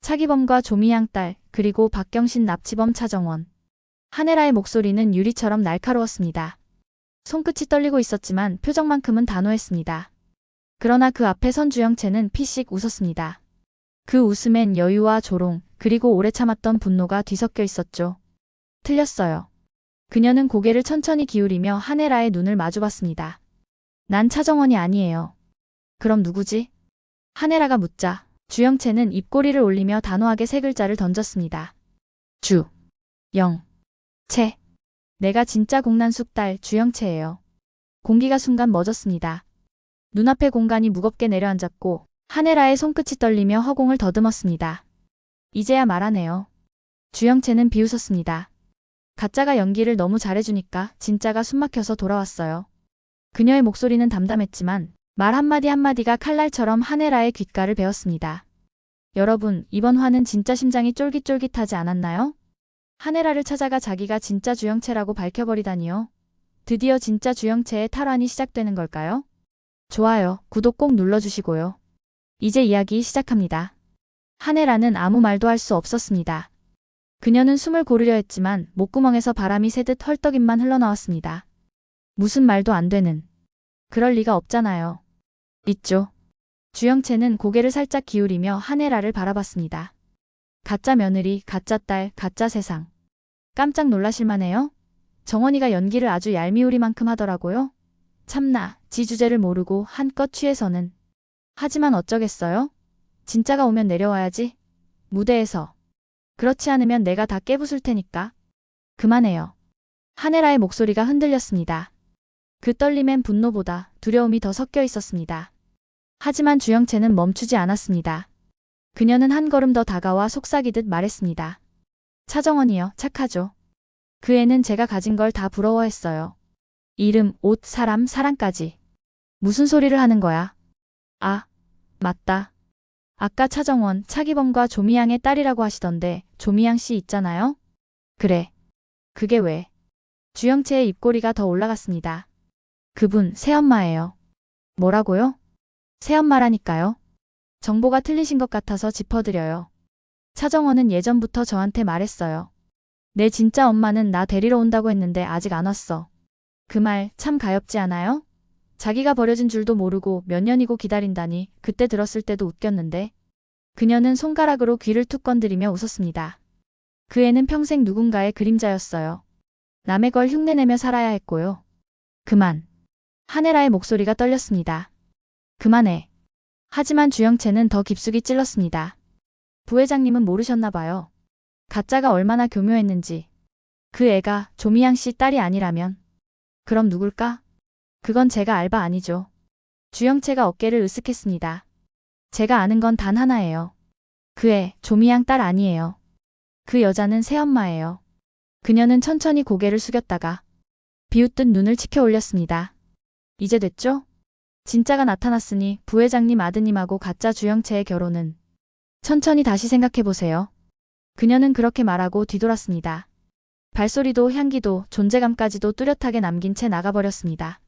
차기범과 조미양 딸, 그리고 박경신 납치범 차정원. 한혜라의 목소리는 유리처럼 날카로웠습니다. 손끝이 떨리고 있었지만 표정만큼은 단호했습니다. 그러나 그 앞에 선 주영채는 피식 웃었습니다. 그 웃음엔 여유와 조롱, 그리고 오래 참았던 분노가 뒤섞여 있었죠. 틀렸어요. 그녀는 고개를 천천히 기울이며 한혜라의 눈을 마주봤습니다. 난 차정원이 아니에요. 그럼 누구지? 한혜라가 묻자 주영채는 입꼬리를 올리며 단호하게 세 글자를 던졌습니다. 채. 내가 진짜 공난숙 딸 주영채예요. 공기가 순간 멎었습니다. 눈앞의 공간이 무겁게 내려앉았고 한혜라의 손끝이 떨리며 허공을 더듬었습니다. 이제야 말하네요. 주영채는 비웃었습니다. 가짜가 연기를 너무 잘해주니까 진짜가 숨막혀서 돌아왔어요. 그녀의 목소리는 담담했지만 말 한마디 한마디가 칼날처럼 한혜라의 귓가를 베었습니다. 여러분, 이번 화는 진짜 심장이 쫄깃쫄깃하지 않았나요? 한혜라를 찾아가 자기가 진짜 주영채라고 밝혀버리다니요. 드디어 진짜 주영채의 탈환이 시작되는 걸까요? 좋아요, 구독 꼭 눌러주시고요. 이제 이야기 시작합니다. 한혜라는 아무 말도 할 수 없었습니다. 그녀는 숨을 고르려 했지만 목구멍에서 바람이 새듯 헐떡임만 흘러나왔습니다. 무슨 말도 안 되는. 그럴 리가 없잖아요. 있죠. 주영채는 고개를 살짝 기울이며 한혜라를 바라봤습니다. 가짜 며느리, 가짜 딸, 가짜 세상. 깜짝 놀라실만해요? 정원이가 연기를 아주 얄미우리만큼 하더라고요. 참나, 지 주제를 모르고 한껏 취해서는. 하지만 어쩌겠어요? 진짜가 오면 내려와야지. 무대에서. 그렇지 않으면 내가 다 깨부술 테니까. 그만해요. 한혜라의 목소리가 흔들렸습니다. 그 떨림엔 분노보다 두려움이 더 섞여 있었습니다. 하지만 주영채는 멈추지 않았습니다. 그녀는 한 걸음 더 다가와 속삭이듯 말했습니다. 차정원이요, 착하죠. 그 애는 제가 가진 걸 다 부러워했어요. 이름, 옷, 사람, 사랑까지. 무슨 소리를 하는 거야? 아, 맞다. 아까 차정원, 차기범과 조미양의 딸이라고 하시던데 조미양 씨 있잖아요? 그래. 그게 왜? 주영채의 입꼬리가 더 올라갔습니다. 그분 새엄마예요. 뭐라고요? 새엄마라니까요. 정보가 틀리신 것 같아서 짚어드려요. 차정원은 예전부터 저한테 말했어요. 내 진짜 엄마는 나 데리러 온다고 했는데 아직 안 왔어. 그 말 참 가엾지 않아요? 자기가 버려진 줄도 모르고 몇 년이고 기다린다니 그때 들었을 때도 웃겼는데. 그녀는 손가락으로 귀를 툭 건드리며 웃었습니다. 그 애는 평생 누군가의 그림자였어요. 남의 걸 흉내내며 살아야 했고요. 그만. 한혜라의 목소리가 떨렸습니다. 그만해. 하지만 주영채는 더 깊숙이 찔렀습니다. 부회장님은 모르셨나 봐요. 가짜가 얼마나 교묘했는지. 그 애가 조미양 씨 딸이 아니라면. 그럼 누굴까? 그건 제가 알바 아니죠. 주영채가 어깨를 으쓱했습니다. 제가 아는 건 단 하나예요. 그 애, 조미양 딸 아니에요. 그 여자는 새엄마예요. 그녀는 천천히 고개를 숙였다가 비웃듯 눈을 치켜 올렸습니다. 이제 됐죠? 진짜가 나타났으니 부회장님 아드님하고 가짜 주영채의 결혼은 천천히 다시 생각해보세요. 그녀는 그렇게 말하고 뒤돌았습니다. 발소리도 향기도 존재감까지도 뚜렷하게 남긴 채 나가버렸습니다.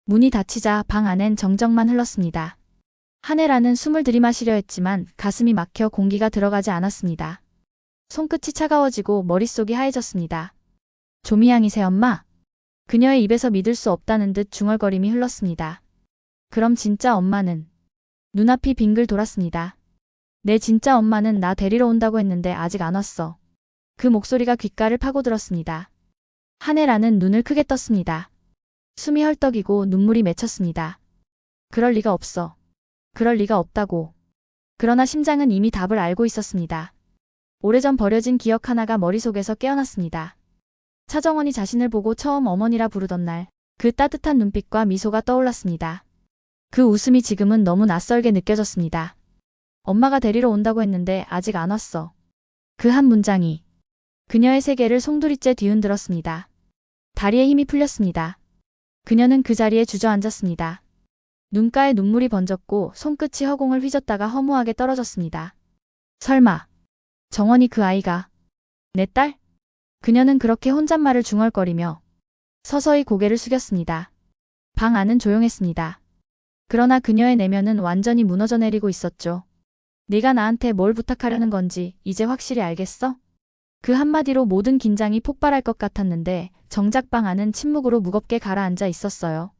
문이 닫히자 방 안엔 정적만 흘렀습니다. 한혜라는 숨을 들이마시려 했지만 가슴이 막혀 공기가 들어가지 않았습니다. 손끝이 차가워지고 머릿속이 하얘졌습니다. 조미양이 새엄마? 그녀의 입에서 믿을 수 없다는 듯 중얼거림이 흘렀습니다. 그럼 진짜 엄마는? 눈앞이 빙글 돌았습니다. 내 진짜 엄마는 나 데리러 온다고 했는데 아직 안 왔어. 그 목소리가 귓가를 파고들었습니다. 한혜라는 눈을 크게 떴습니다. 숨이 헐떡이고 눈물이 맺혔습니다. 그럴 리가 없어. 그럴 리가 없다고. 그러나 심장은 이미 답을 알고 있었습니다. 오래전 버려진 기억 하나가 머릿속에서 깨어났습니다. 차정원이 자신을 보고 처음 어머니라 부르던 날, 그 따뜻한 눈빛과 미소가 떠올랐습니다. 그 웃음이 지금은 너무 낯설게 느껴졌습니다. 엄마가 데리러 온다고 했는데 아직 안 왔어. 그 한 문장이 그녀의 세계를 송두리째 뒤흔들었습니다. 다리에 힘이 풀렸습니다. 그녀는 그 자리에 주저앉았습니다. 눈가에 눈물이 번졌고 손끝이 허공을 휘젓다가 허무하게 떨어졌습니다. 설마 정원이 그 아이가 내 딸? 그녀는 그렇게 혼잣말을 중얼거리며 서서히 고개를 숙였습니다. 방 안은 조용했습니다. 그러나 그녀의 내면은 완전히 무너져 내리고 있었죠. 네가 나한테 뭘 부탁하려는 건지 이제 확실히 알겠어? 그 한마디로 모든 긴장이 폭발할 것 같았는데 정작 방 안은 침묵으로 무겁게 가라앉아 있었어요.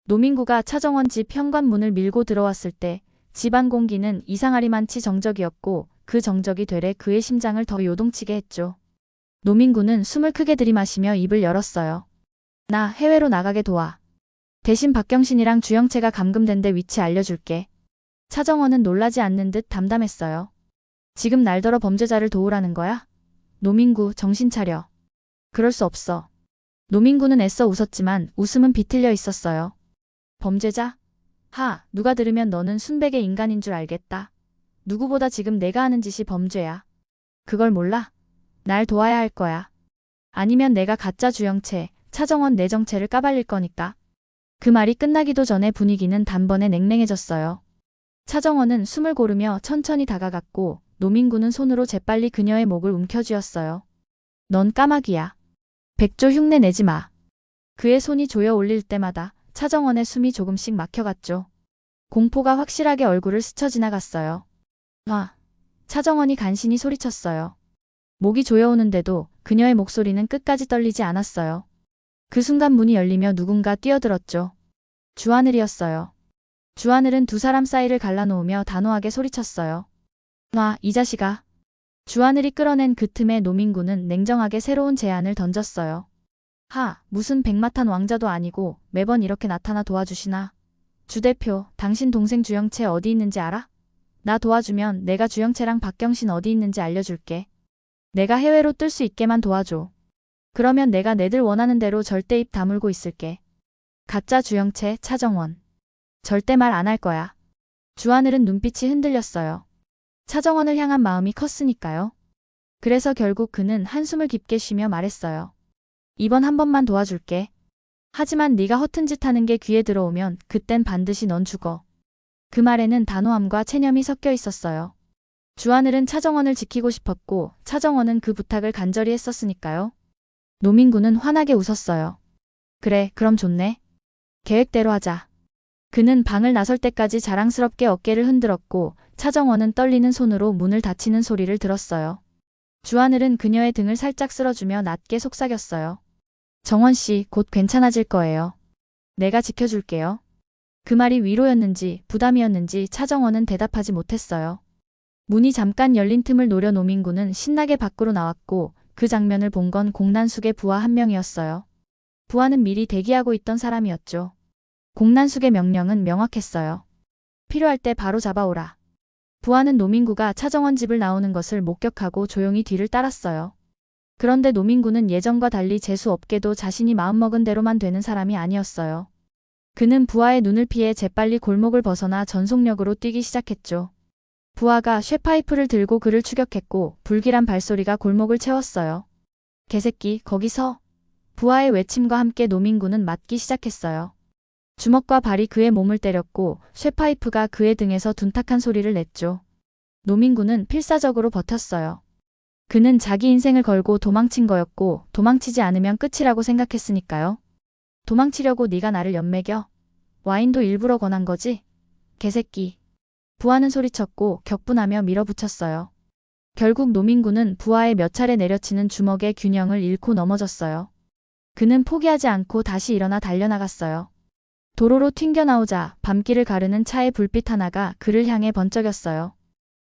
노민구가 차정원 집 현관문을 밀고 들어왔을 때 집안 공기는 이상하리만치 정적이었고 그 정적이 되레 그의 심장을 더 요동치게 했죠. 노민구는 숨을 크게 들이마시며 입을 열었어요. 나 해외로 나가게 도와. 대신 박경신이랑 주영채가 감금된 데 위치 알려줄게. 차정원은 놀라지 않는 듯 담담했어요. 지금 날더러 범죄자를 도우라는 거야? 노민구, 정신 차려. 그럴 수 없어. 노민구는 애써 웃었지만 웃음은 비틀려 있었어요. 범죄자? 누가 들으면 너는 순백의 인간인 줄 알겠다. 누구보다 지금 내가 하는 짓이 범죄야. 그걸 몰라? 날 도와야 할 거야. 아니면 내가 가짜 주영채, 차정원 내 정체를 까발릴 거니까. 그 말이 끝나기도 전에 분위기는 단번에 냉랭해졌어요. 차정원은 숨을 고르며 천천히 다가갔고 노민구는 손으로 재빨리 그녀의 목을 움켜쥐었어요. 넌 까마귀야. 백조 흉내 내지 마. 그의 손이 조여 올릴 때마다 차정원의 숨이 조금씩 막혀갔죠. 공포가 확실하게 얼굴을 스쳐 지나갔어요. 차정원이 간신히 소리쳤어요. 목이 조여오는데도 그녀의 목소리는 끝까지 떨리지 않았어요. 그 순간 문이 열리며 누군가 뛰어들었죠. 주하늘이었어요. 주하늘은 두 사람 사이를 갈라놓으며 단호하게 소리쳤어요. 이 자식아. 주하늘이 끌어낸 그 틈에 노민구는 냉정하게 새로운 제안을 던졌어요. 무슨 백마탄 왕자도 아니고 매번 이렇게 나타나 도와주시나. 주 대표, 당신 동생 주영채 어디 있는지 알아? 나 도와주면 내가 주영채랑 박경신 어디 있는지 알려줄게. 내가 해외로 뜰 수 있게만 도와줘. 그러면 내가 내들 원하는 대로 절대 입 다물고 있을게. 가짜 주영채, 차정원. 절대 말 안 할 거야. 주하늘은 눈빛이 흔들렸어요. 차정원을 향한 마음이 컸으니까요. 그래서 결국 그는 한숨을 깊게 쉬며 말했어요. 이번 한 번만 도와줄게. 하지만 네가 허튼 짓 하는 게 귀에 들어오면 그땐 반드시 넌 죽어. 그 말에는 단호함과 체념이 섞여 있었어요. 주하늘은 차정원을 지키고 싶었고 차정원은 그 부탁을 간절히 했었으니까요. 노민구는 환하게 웃었어요. 그래, 그럼 좋네. 계획대로 하자. 그는 방을 나설 때까지 자랑스럽게 어깨를 흔들었고 차정원은 떨리는 손으로 문을 닫히는 소리를 들었어요. 주하늘은 그녀의 등을 살짝 쓸어주며 낮게 속삭였어요. 정원씨, 곧 괜찮아질 거예요. 내가 지켜줄게요. 그 말이 위로였는지 부담이었는지 차정원은 대답하지 못했어요. 문이 잠깐 열린 틈을 노려 노민구는 신나게 밖으로 나왔고 그 장면을 본 건 공난숙의 부하 한 명이었어요. 부하는 미리 대기하고 있던 사람이었죠. 공난숙의 명령은 명확했어요. 필요할 때 바로 잡아오라. 부하는 노민구가 차정원 집을 나오는 것을 목격하고 조용히 뒤를 따랐어요. 그런데 노민구는 예전과 달리 재수없게도 자신이 마음먹은 대로만 되는 사람이 아니었어요. 그는 부하의 눈을 피해 재빨리 골목을 벗어나 전속력으로 뛰기 시작했죠. 부하가 쇠파이프를 들고 그를 추격했고 불길한 발소리가 골목을 채웠어요. 개새끼, 거기서! 부하의 외침과 함께 노민구는 맞기 시작했어요. 주먹과 발이 그의 몸을 때렸고 쇠파이프가 그의 등에서 둔탁한 소리를 냈죠. 노민구는 필사적으로 버텼어요. 그는 자기 인생을 걸고 도망친 거였고 도망치지 않으면 끝이라고 생각했으니까요. 도망치려고 네가 나를 연맥여? 와인도 일부러 권한 거지? 개새끼. 부하는 소리쳤고 격분하며 밀어붙였어요. 결국 노민구는 부하의 몇 차례 내려치는 주먹의 균형을 잃고 넘어졌어요. 그는 포기하지 않고 다시 일어나 달려나갔어요. 도로로 튕겨나오자 밤길을 가르는 차의 불빛 하나가 그를 향해 번쩍였어요.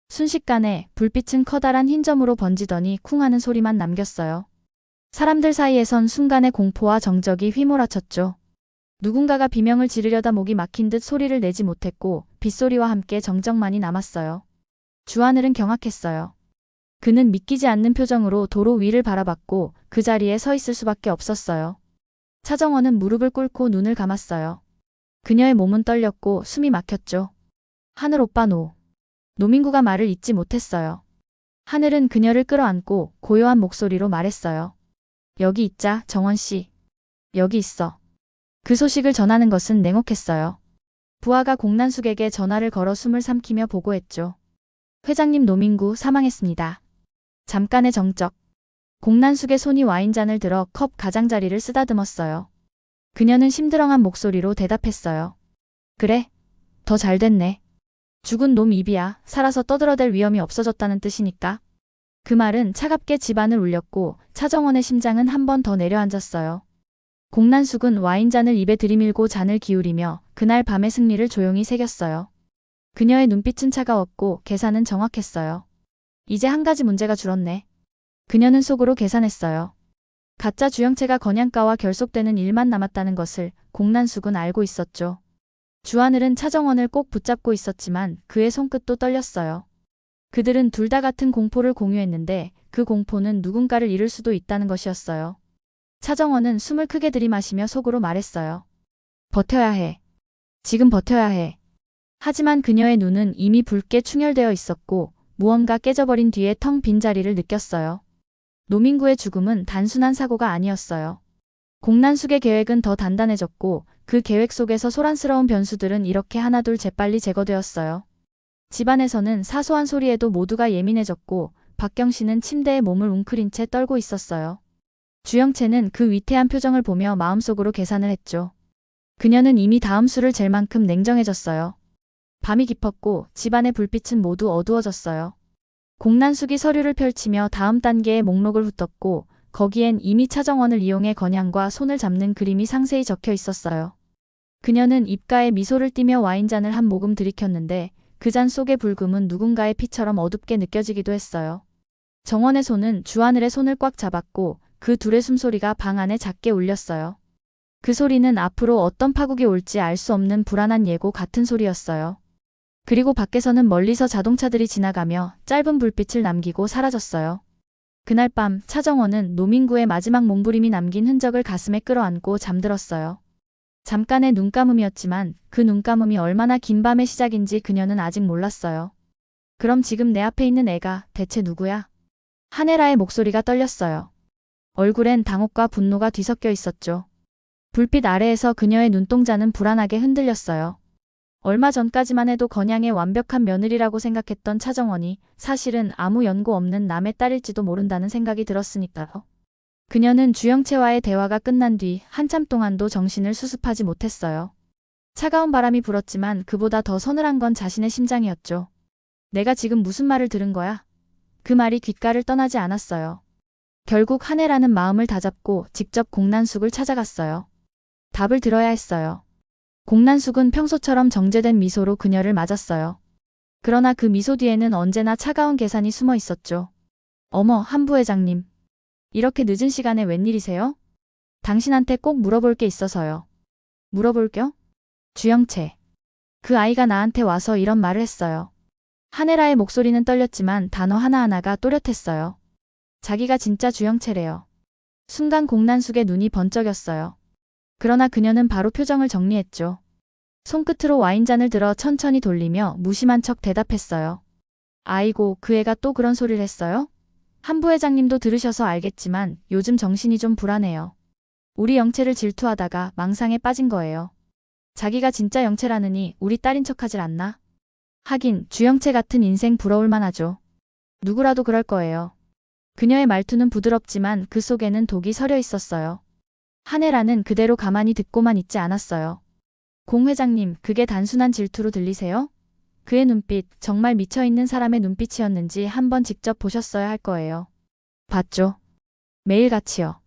순식간에 불빛은 커다란 흰 점으로 번지더니 쿵 하는 소리만 남겼어요. 사람들 사이에선 순간의 공포와 정적이 휘몰아쳤죠. 누군가가 비명을 지르려다 목이 막힌 듯 소리를 내지 못했고 빗소리와 함께 정적만이 남았어요. 주하늘은 경악했어요. 그는 믿기지 않는 표정으로 도로 위를 바라봤고 그 자리에 서 있을 수밖에 없었어요. 차정원은 무릎을 꿇고 눈을 감았어요. 그녀의 몸은 떨렸고 숨이 막혔죠. 하늘 오빠 노. 노민구가 말을 잇지 못했어요. 하늘은 그녀를 끌어안고 고요한 목소리로 말했어요. 여기 있자, 정원씨. 여기 있어. 그 소식을 전하는 것은 냉혹했어요. 부하가 공난숙에게 전화를 걸어 숨을 삼키며 보고했죠. 회장님 노민구 사망했습니다. 잠깐의 정적. 공난숙의 손이 와인잔을 들어 컵 가장자리를 쓰다듬었어요. 그녀는 심드렁한 목소리로 대답했어요. 그래? 더 잘됐네. 죽은 놈 입이야. 살아서 떠들어댈 위험이 없어졌다는 뜻이니까. 그 말은 차갑게 집안을 울렸고 차정원의 심장은 한 번 더 내려앉았어요. 공난숙은 와인잔을 입에 들이밀고 잔을 기울이며 그날 밤의 승리를 조용히 새겼어요. 그녀의 눈빛은 차가웠고 계산은 정확했어요. 이제 한 가지 문제가 줄었네. 그녀는 속으로 계산했어요. 가짜 주영채가 건양가와 결속되는 일만 남았다는 것을 공난숙은 알고 있었죠. 주하늘은 차정원을 꼭 붙잡고 있었지만 그의 손끝도 떨렸어요. 그들은 둘 다 같은 공포를 공유했는데 그 공포는 누군가를 잃을 수도 있다는 것이었어요. 차정원은 숨을 크게 들이마시며 속으로 말했어요. 버텨야 해. 지금 버텨야 해. 하지만 그녀의 눈은 이미 붉게 충혈되어 있었고 무언가 깨져버린 뒤에 텅 빈 자리를 느꼈어요. 노민구의 죽음은 단순한 사고가 아니었어요. 공난숙의 계획은 더 단단해졌고 그 계획 속에서 소란스러운 변수들은 이렇게 하나둘 재빨리 제거되었어요. 집안에서는 사소한 소리에도 모두가 예민해졌고 박경씨는 침대에 몸을 웅크린 채 떨고 있었어요. 주영채는 그 위태한 표정을 보며 마음속으로 계산을 했죠. 그녀는 이미 다음 수를 잴 만큼 냉정해졌어요. 밤이 깊었고 집안의 불빛은 모두 어두워졌어요. 공난숙이 서류를 펼치며 다음 단계의 목록을 훑었고 거기엔 이미 차정원을 이용해 건양과 손을 잡는 그림이 상세히 적혀 있었어요. 그녀는 입가에 미소를 띠며 와인잔을 한 모금 들이켰는데 그 잔 속의 붉음은 누군가의 피처럼 어둡게 느껴지기도 했어요. 정원의 손은 주하늘의 손을 꽉 잡았고 그 둘의 숨소리가 방 안에 작게 울렸어요. 그 소리는 앞으로 어떤 파국이 올지 알 수 없는 불안한 예고 같은 소리였어요. 그리고 밖에서는 멀리서 자동차들이 지나가며 짧은 불빛을 남기고 사라졌어요. 그날 밤 차정원은 노민구의 마지막 몸부림이 남긴 흔적을 가슴에 끌어안고 잠들었어요. 잠깐의 눈감음이었지만 그 눈감음이 얼마나 긴 밤의 시작인지 그녀는 아직 몰랐어요. 그럼 지금 내 앞에 있는 애가 대체 누구야? 한혜라의 목소리가 떨렸어요. 얼굴엔 당혹과 분노가 뒤섞여 있었죠. 불빛 아래에서 그녀의 눈동자는 불안하게 흔들렸어요. 얼마 전까지만 해도 건양의 완벽한 며느리라고 생각했던 차정원이 사실은 아무 연고 없는 남의 딸일지도 모른다는 생각이 들었으니까요. 그녀는 주영채와의 대화가 끝난 뒤 한참 동안도 정신을 수습하지 못했어요. 차가운 바람이 불었지만 그보다 더 서늘한 건 자신의 심장이었죠. 내가 지금 무슨 말을 들은 거야? 그 말이 귓가를 떠나지 않았어요. 결국 한혜라는 마음을 다잡고 직접 공난숙을 찾아갔어요. 답을 들어야 했어요. 공난숙은 평소처럼 정제된 미소로 그녀를 맞았어요. 그러나 그 미소 뒤에는 언제나 차가운 계산이 숨어 있었죠. 어머, 한 부회장님. 이렇게 늦은 시간에 웬일이세요? 당신한테 꼭 물어볼 게 있어서요. 물어볼겨? 주영채. 그 아이가 나한테 와서 이런 말을 했어요. 한혜라의 목소리는 떨렸지만 단어 하나하나가 또렷했어요. 자기가 진짜 주영채래요. 순간 공난숙의 눈이 번쩍였어요. 그러나 그녀는 바로 표정을 정리했죠. 손끝으로 와인잔을 들어 천천히 돌리며 무심한 척 대답했어요. 아이고, 그 애가 또 그런 소리를 했어요? 한 부회장님도 들으셔서 알겠지만 요즘 정신이 좀 불안해요. 우리 영채를 질투하다가 망상에 빠진 거예요. 자기가 진짜 영채라느니 우리 딸인 척하질 않나? 하긴 주영채 같은 인생 부러울 만하죠. 누구라도 그럴 거예요. 그녀의 말투는 부드럽지만 그 속에는 독이 서려 있었어요. 한혜라는 그대로 가만히 듣고만 있지 않았어요. 공 회장님, 그게 단순한 질투로 들리세요? 그의 눈빛, 정말 미쳐있는 사람의 눈빛이었는지 한번 직접 보셨어야 할 거예요. 봤죠? 매일같이요.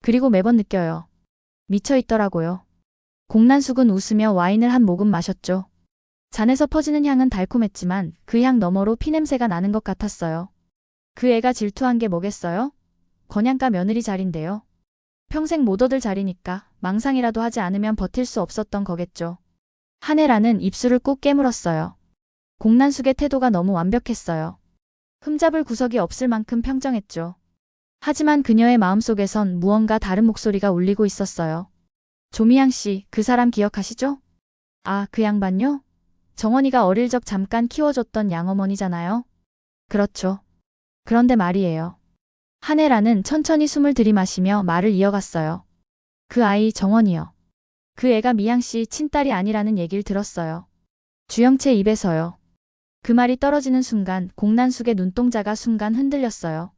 그리고 매번 느껴요. 미쳐있더라고요. 공난숙은 웃으며 와인을 한 모금 마셨죠. 잔에서 퍼지는 향은 달콤했지만 그 향 너머로 피냄새가 나는 것 같았어요. 그 애가 질투한 게 뭐겠어요? 건양가 며느리 자리인데요. 평생 못 얻을 자리니까 망상이라도 하지 않으면 버틸 수 없었던 거겠죠. 한혜라는 입술을 꾹 깨물었어요. 공난숙의 태도가 너무 완벽했어요. 흠잡을 구석이 없을 만큼 평정했죠. 하지만 그녀의 마음속에선 무언가 다른 목소리가 울리고 있었어요. 조미양 씨, 그 사람 기억하시죠? 아, 그 양반요? 정원이가 어릴 적 잠깐 키워줬던 양어머니잖아요. 그렇죠. 그런데 말이에요. 한혜라는 천천히 숨을 들이마시며 말을 이어갔어요. 그 아이 정원이요. 그 애가 미양 씨 친딸이 아니라는 얘기를 들었어요. 주영채 입에서요. 그 말이 떨어지는 순간 공난숙의 눈동자가 순간 흔들렸어요.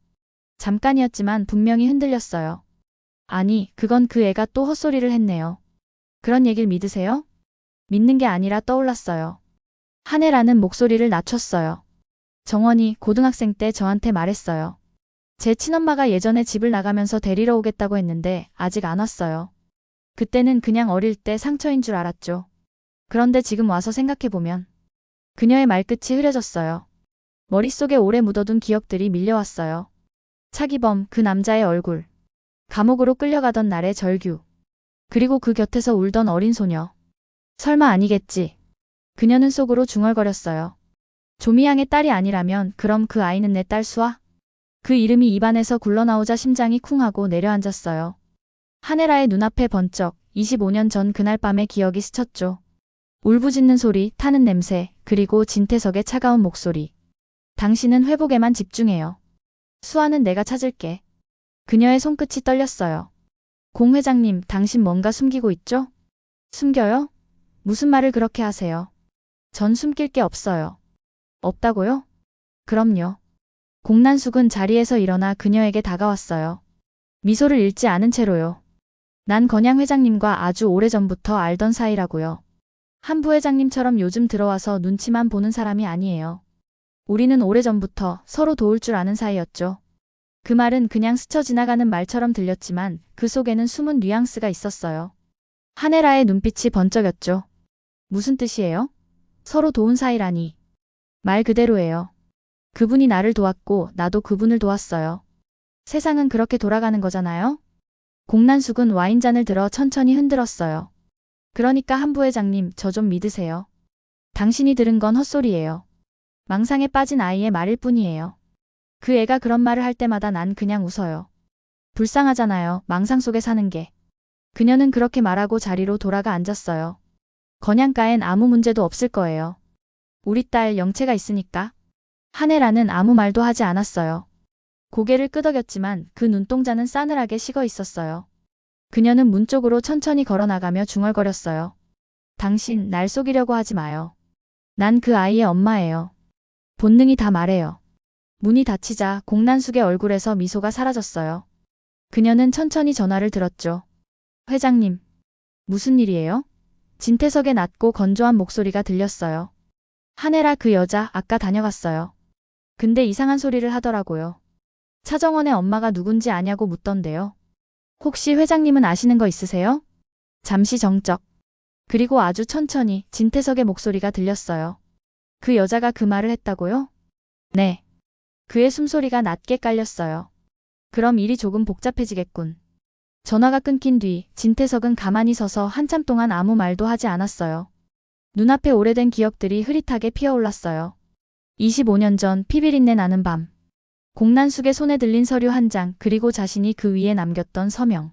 잠깐이었지만 분명히 흔들렸어요. 아니, 그건 그 애가 또 헛소리를 했네요. 그런 얘기를 믿으세요? 믿는 게 아니라 떠올랐어요. 한혜라는 목소리를 낮췄어요. 정원이 고등학생 때 저한테 말했어요. 제 친엄마가 예전에 집을 나가면서 데리러 오겠다고 했는데 아직 안 왔어요. 그때는 그냥 어릴 때 상처인 줄 알았죠. 그런데 지금 와서 생각해보면 그녀의 말끝이 흐려졌어요. 머릿속에 오래 묻어둔 기억들이 밀려왔어요. 차기범, 그 남자의 얼굴, 감옥으로 끌려가던 날의 절규, 그리고 그 곁에서 울던 어린 소녀. 설마 아니겠지. 그녀는 속으로 중얼거렸어요. 조미양의 딸이 아니라면 그럼 그 아이는 내 딸 수아? 그 이름이 입안에서 굴러나오자 심장이 쿵하고 내려앉았어요. 한혜라의 눈앞에 번쩍 25년 전 그날 밤의 기억이 스쳤죠. 울부짖는 소리, 타는 냄새, 그리고 진태석의 차가운 목소리. 당신은 회복에만 집중해요. 수아는 내가 찾을게. 그녀의 손끝이 떨렸어요. 공 회장님, 당신 뭔가 숨기고 있죠? 숨겨요? 무슨 말을 그렇게 하세요? 전 숨길 게 없어요. 없다고요? 그럼요. 공난숙은 자리에서 일어나 그녀에게 다가왔어요. 미소를 잃지 않은 채로요. 난 건양 회장님과 아주 오래전부터 알던 사이라고요. 한 부회장님처럼 요즘 들어와서 눈치만 보는 사람이 아니에요. 우리는 오래전부터 서로 도울 줄 아는 사이였죠. 그 말은 그냥 스쳐 지나가는 말처럼 들렸지만 그 속에는 숨은 뉘앙스가 있었어요. 한혜라의 눈빛이 번쩍였죠. 무슨 뜻이에요? 서로 도운 사이라니. 말 그대로예요. 그분이 나를 도왔고 나도 그분을 도왔어요. 세상은 그렇게 돌아가는 거잖아요? 공난숙은 와인잔을 들어 천천히 흔들었어요. 그러니까 한 부회장님, 저 좀 믿으세요. 당신이 들은 건 헛소리예요. 망상에 빠진 아이의 말일 뿐이에요. 그 애가 그런 말을 할 때마다 난 그냥 웃어요. 불쌍하잖아요, 망상 속에 사는 게. 그녀는 그렇게 말하고 자리로 돌아가 앉았어요. 건양가엔 아무 문제도 없을 거예요. 우리 딸 영채가 있으니까. 한혜라는 아무 말도 하지 않았어요. 고개를 끄덕였지만 그 눈동자는 싸늘하게 식어 있었어요. 그녀는 문 쪽으로 천천히 걸어나가며 중얼거렸어요. 당신 날 속이려고 하지 마요. 난 그 아이의 엄마예요. 본능이 다 말해요. 문이 닫히자 공난숙의 얼굴에서 미소가 사라졌어요. 그녀는 천천히 전화를 들었죠. 회장님. 무슨 일이에요? 진태석의 낮고 건조한 목소리가 들렸어요. 한혜라, 그 여자 아까 다녀갔어요. 근데 이상한 소리를 하더라고요. 차정원의 엄마가 누군지 아냐고 묻던데요. 혹시 회장님은 아시는 거 있으세요? 잠시 정적. 그리고 아주 천천히 진태석의 목소리가 들렸어요. 그 여자가 그 말을 했다고요? 네. 그의 숨소리가 낮게 깔렸어요. 그럼 일이 조금 복잡해지겠군. 전화가 끊긴 뒤 진태석은 가만히 서서 한참 동안 아무 말도 하지 않았어요. 눈앞에 오래된 기억들이 흐릿하게 피어올랐어요. 25년 전 피비린내 나는 밤. 공난숙의 손에 들린 서류 한 장, 그리고 자신이 그 위에 남겼던 서명.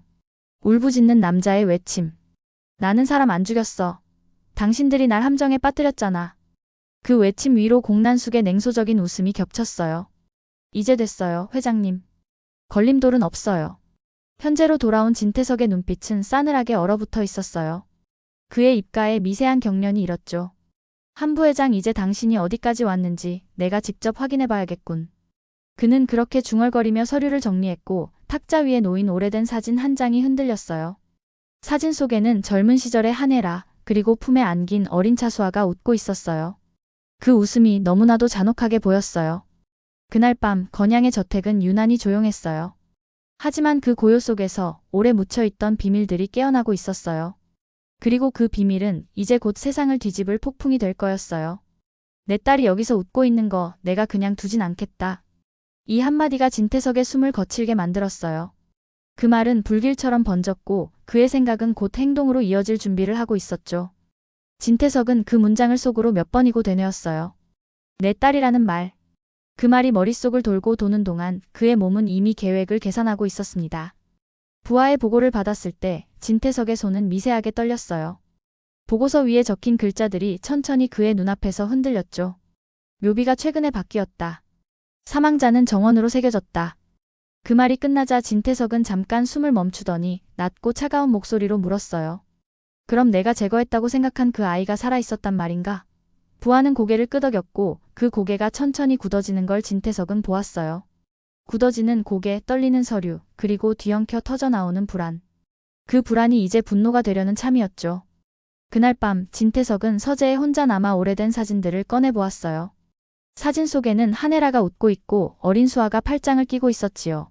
울부짖는 남자의 외침. 나는 사람 안 죽였어. 당신들이 날 함정에 빠뜨렸잖아. 그 외침 위로 공난숙의 냉소적인 웃음이 겹쳤어요. 이제 됐어요, 회장님. 걸림돌은 없어요. 현재로 돌아온 진태석의 눈빛은 싸늘하게 얼어붙어 있었어요. 그의 입가에 미세한 경련이 일었죠. 한 부회장, 이제 당신이 어디까지 왔는지 내가 직접 확인해 봐야겠군. 그는 그렇게 중얼거리며 서류를 정리했고 탁자 위에 놓인 오래된 사진 한 장이 흔들렸어요. 사진 속에는 젊은 시절의 한혜라, 그리고 품에 안긴 어린 차수아가 웃고 있었어요. 그 웃음이 너무나도 잔혹하게 보였어요. 그날 밤 건양의 저택은 유난히 조용했어요. 하지만 그 고요 속에서 오래 묻혀있던 비밀들이 깨어나고 있었어요. 그리고 그 비밀은 이제 곧 세상을 뒤집을 폭풍이 될 거였어요. 내 딸이 여기서 웃고 있는 거 내가 그냥 두진 않겠다. 이 한마디가 진태석의 숨을 거칠게 만들었어요. 그 말은 불길처럼 번졌고 그의 생각은 곧 행동으로 이어질 준비를 하고 있었죠. 진태석은 그 문장을 속으로 몇 번이고 되뇌었어요. 내 딸이라는 말. 그 말이 머릿속을 돌고 도는 동안 그의 몸은 이미 계획을 계산하고 있었습니다. 부하의 보고를 받았을 때 진태석의 손은 미세하게 떨렸어요. 보고서 위에 적힌 글자들이 천천히 그의 눈앞에서 흔들렸죠. 묘비가 최근에 바뀌었다. 사망자는 정원으로 새겨졌다. 그 말이 끝나자 진태석은 잠깐 숨을 멈추더니 낮고 차가운 목소리로 물었어요. 그럼 내가 제거했다고 생각한 그 아이가 살아있었단 말인가? 부하는 고개를 끄덕였고 그 고개가 천천히 굳어지는 걸 진태석은 보았어요. 굳어지는 고개, 떨리는 서류, 그리고 뒤엉켜 터져나오는 불안. 그 불안이 이제 분노가 되려는 참이었죠. 그날 밤 진태석은 서재에 혼자 남아 오래된 사진들을 꺼내보았어요. 사진 속에는 한혜라가 웃고 있고 어린 수아가 팔짱을 끼고 있었지요.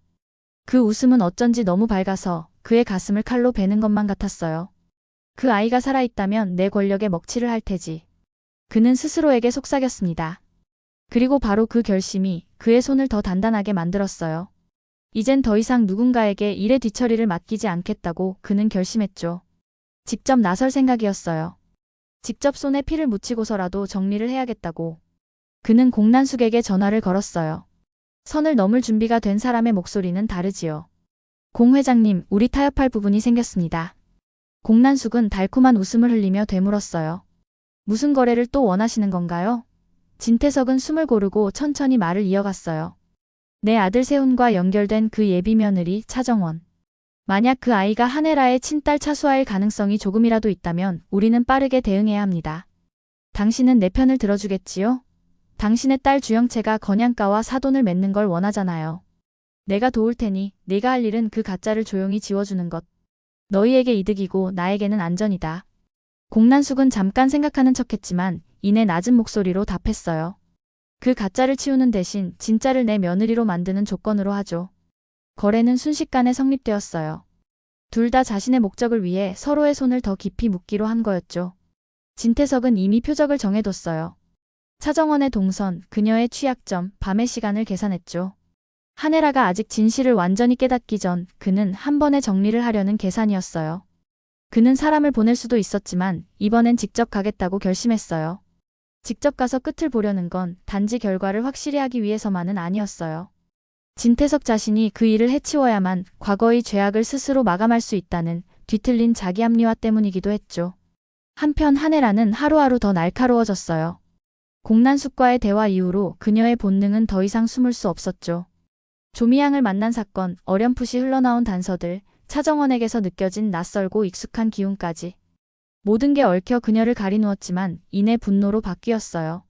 그 웃음은 어쩐지 너무 밝아서 그의 가슴을 칼로 베는 것만 같았어요. 그 아이가 살아있다면 내 권력에 먹칠을 할 테지. 그는 스스로에게 속삭였습니다. 그리고 바로 그 결심이 그의 손을 더 단단하게 만들었어요. 이젠 더 이상 누군가에게 일의 뒤처리를 맡기지 않겠다고 그는 결심했죠. 직접 나설 생각이었어요. 직접 손에 피를 묻히고서라도 정리를 해야겠다고. 그는 공난숙에게 전화를 걸었어요. 선을 넘을 준비가 된 사람의 목소리는 다르지요. 공 회장님, 우리 타협할 부분이 생겼습니다. 공난숙은 달콤한 웃음을 흘리며 되물었어요. 무슨 거래를 또 원하시는 건가요? 진태석은 숨을 고르고 천천히 말을 이어갔어요. 내 아들 세훈과 연결된 그 예비 며느리 차정원. 만약 그 아이가 한혜라의 친딸 차수아일 가능성이 조금이라도 있다면 우리는 빠르게 대응해야 합니다. 당신은 내 편을 들어주겠지요? 당신의 딸 주영채가 건양가와 사돈을 맺는 걸 원하잖아요. 내가 도울 테니 네가 할 일은 그 가짜를 조용히 지워주는 것. 너희에게 이득이고 나에게는 안전이다. 공난숙은 잠깐 생각하는 척했지만 이내 낮은 목소리로 답했어요. 그 가짜를 치우는 대신 진짜를 내 며느리로 만드는 조건으로 하죠. 거래는 순식간에 성립되었어요. 둘 다 자신의 목적을 위해 서로의 손을 더 깊이 묶기로 한 거였죠. 진태석은 이미 표적을 정해뒀어요. 차정원의 동선, 그녀의 취약점, 밤의 시간을 계산했죠. 한혜라가 아직 진실을 완전히 깨닫기 전 그는 한 번에 정리를 하려는 계산이었어요. 그는 사람을 보낼 수도 있었지만 이번엔 직접 가겠다고 결심했어요. 직접 가서 끝을 보려는 건 단지 결과를 확실히 하기 위해서만은 아니었어요. 진태석 자신이 그 일을 해치워야만 과거의 죄악을 스스로 마감할 수 있다는 뒤틀린 자기 합리화 때문이기도 했죠. 한편 한혜라는 하루하루 더 날카로워졌어요. 공난숙과의 대화 이후로 그녀의 본능은 더 이상 숨을 수 없었죠. 조미양을 만난 사건, 어렴풋이 흘러나온 단서들, 차정원에게서 느껴진 낯설고 익숙한 기운까지. 모든 게 얽혀 그녀를 가리누었지만 이내 분노로 바뀌었어요.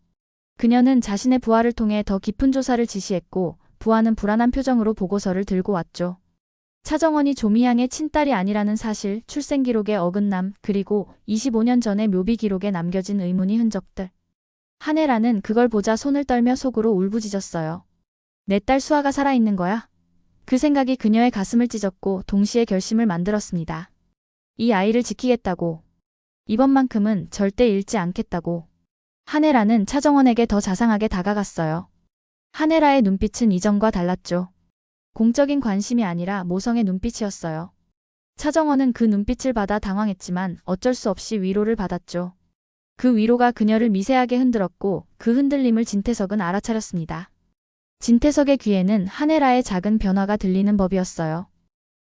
그녀는 자신의 부하를 통해 더 깊은 조사를 지시했고 부하는 불안한 표정으로 보고서를 들고 왔죠. 차정원이 조미양의 친딸이 아니라는 사실, 출생 기록의 어긋남, 그리고 25년 전의 묘비 기록에 남겨진 의문의 흔적들. 한혜라는 그걸 보자 손을 떨며 속으로 울부짖었어요. 내 딸 수아가 살아있는 거야? 그 생각이 그녀의 가슴을 찢었고 동시에 결심을 만들었습니다. 이 아이를 지키겠다고. 이번만큼은 절대 잃지 않겠다고. 한혜라는 차정원에게 더 자상하게 다가갔어요. 한혜라의 눈빛은 이전과 달랐죠. 공적인 관심이 아니라 모성의 눈빛이었어요. 차정원은 그 눈빛을 받아 당황했지만 어쩔 수 없이 위로를 받았죠. 그 위로가 그녀를 미세하게 흔들었고 그 흔들림을 진태석은 알아차렸습니다. 진태석의 귀에는 한혜라의 작은 변화가 들리는 법이었어요.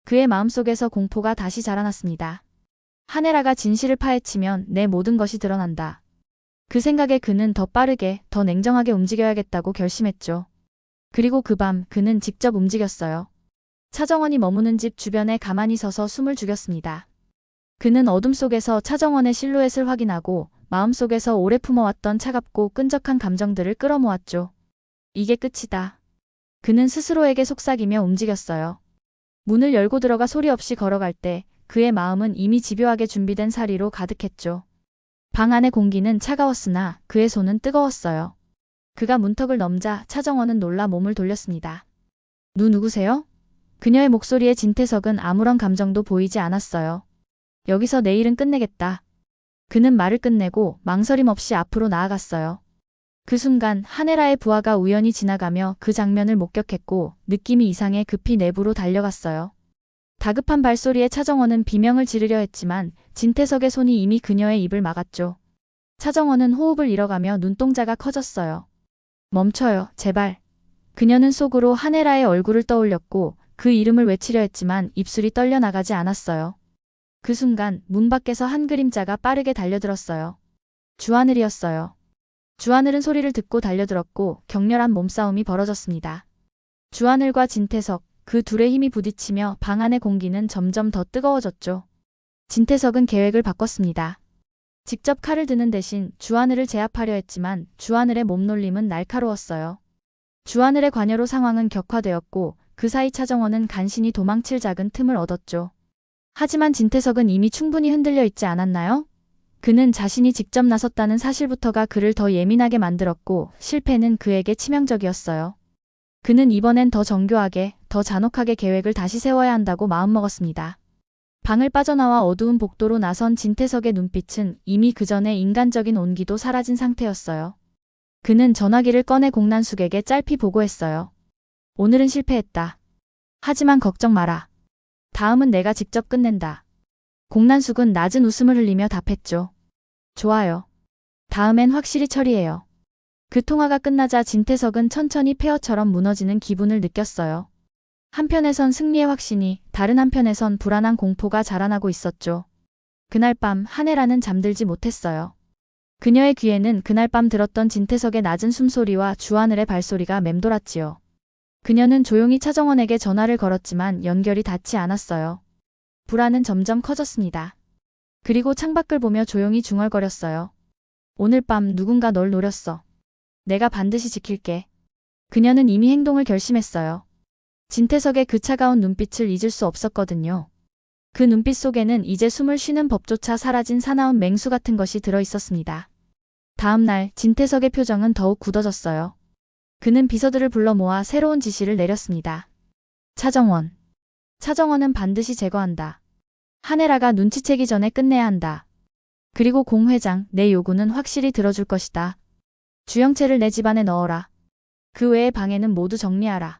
그의 마음속에서 공포가 다시 자라났습니다. 한혜라가 진실을 파헤치면 내 모든 것이 드러난다. 그 생각에 그는 더 빠르게, 더 냉정하게 움직여야겠다고 결심했죠. 그리고 그 밤 그는 직접 움직였어요. 차정원이 머무는 집 주변에 가만히 서서 숨을 죽였습니다. 그는 어둠 속에서 차정원의 실루엣을 확인하고 마음속에서 오래 품어왔던 차갑고 끈적한 감정들을 끌어모았죠. 이게 끝이다. 그는 스스로에게 속삭이며 움직였어요. 문을 열고 들어가 소리 없이 걸어갈 때 그의 마음은 이미 집요하게 준비된 사리로 가득했죠. 방 안의 공기는 차가웠으나 그의 손은 뜨거웠어요. 그가 문턱을 넘자 차정원은 놀라 몸을 돌렸습니다. 누구세요? 그녀의 목소리에 진태석은 아무런 감정도 보이지 않았어요. 여기서 내 일은 끝내겠다. 그는 말을 끝내고 망설임 없이 앞으로 나아갔어요. 그 순간 한혜라의 부하가 우연히 지나가며 그 장면을 목격했고 느낌이 이상해 급히 내부로 달려갔어요. 다급한 발소리에 차정원은 비명을 지르려 했지만 진태석의 손이 이미 그녀의 입을 막았죠. 차정원은 호흡을 잃어가며 눈동자가 커졌어요. 멈춰요, 제발. 그녀는 속으로 한혜라의 얼굴을 떠올렸고 그 이름을 외치려 했지만 입술이 떨려 나가지 않았어요. 그 순간 문 밖에서 한 그림자가 빠르게 달려들었어요. 주하늘이었어요. 주하늘은 소리를 듣고 달려들었고 격렬한 몸싸움이 벌어졌습니다. 주하늘과 진태석, 그 둘의 힘이 부딪히며 방 안의 공기는 점점 더 뜨거워졌죠. 진태석은 계획을 바꿨습니다. 직접 칼을 드는 대신 주하늘을 제압하려 했지만 주하늘의 몸놀림은 날카로웠어요. 주하늘의 관여로 상황은 격화되었고 그 사이 차정원은 간신히 도망칠 작은 틈을 얻었죠. 하지만 진태석은 이미 충분히 흔들려 있지 않았나요? 그는 자신이 직접 나섰다는 사실부터가 그를 더 예민하게 만들었고 실패는 그에게 치명적이었어요. 그는 이번엔 더 정교하게, 더 잔혹하게 계획을 다시 세워야 한다고 마음먹었습니다. 방을 빠져나와 어두운 복도로 나선 진태석의 눈빛은 이미 그 전에 인간적인 온기도 사라진 상태였어요. 그는 전화기를 꺼내 공난숙에게 짧게 보고했어요. 오늘은 실패했다. 하지만 걱정 마라. 다음은 내가 직접 끝낸다. 공난숙은 낮은 웃음을 흘리며 답했죠. 좋아요. 다음엔 확실히 처리해요. 그 통화가 끝나자 진태석은 천천히 폐허처럼 무너지는 기분을 느꼈어요. 한편에선 승리의 확신이, 다른 한편에선 불안한 공포가 자라나고 있었죠. 그날 밤 한혜라는 잠들지 못했어요. 그녀의 귀에는 그날 밤 들었던 진태석의 낮은 숨소리와 주하늘의 발소리가 맴돌았지요. 그녀는 조용히 차정원에게 전화를 걸었지만 연결이 닿지 않았어요. 불안은 점점 커졌습니다. 그리고 창밖을 보며 조용히 중얼거렸어요. 오늘 밤 누군가 널 노렸어. 내가 반드시 지킬게. 그녀는 이미 행동을 결심했어요. 진태석의 그 차가운 눈빛을 잊을 수 없었거든요. 그 눈빛 속에는 이제 숨을 쉬는 법조차 사라진 사나운 맹수 같은 것이 들어 있었습니다. 다음 날 진태석의 표정은 더욱 굳어졌어요. 그는 비서들을 불러 모아 새로운 지시를 내렸습니다. 차정원. 차정원은 반드시 제거한다. 한혜라가 눈치채기 전에 끝내야 한다. 그리고 공 회장, 내 요구는 확실히 들어줄 것이다. 주영채를 내 집안에 넣어라. 그 외의 방에는 모두 정리하라.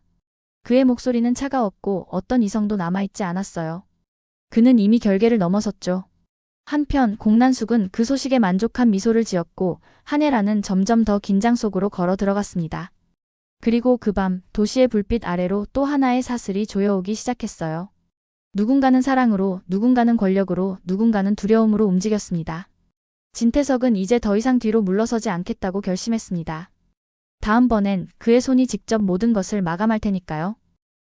그의 목소리는 차가웠고 어떤 이성도 남아있지 않았어요. 그는 이미 결계를 넘어섰죠. 한편 공난숙은 그 소식에 만족한 미소를 지었고 한혜라는 점점 더 긴장 속으로 걸어 들어갔습니다. 그리고 그 밤 도시의 불빛 아래로 또 하나의 사슬이 조여오기 시작했어요. 누군가는 사랑으로, 누군가는 권력으로, 누군가는 두려움으로 움직였습니다. 진태석은 이제 더 이상 뒤로 물러서지 않겠다고 결심했습니다. 다음번엔 그의 손이 직접 모든 것을 마감할 테니까요.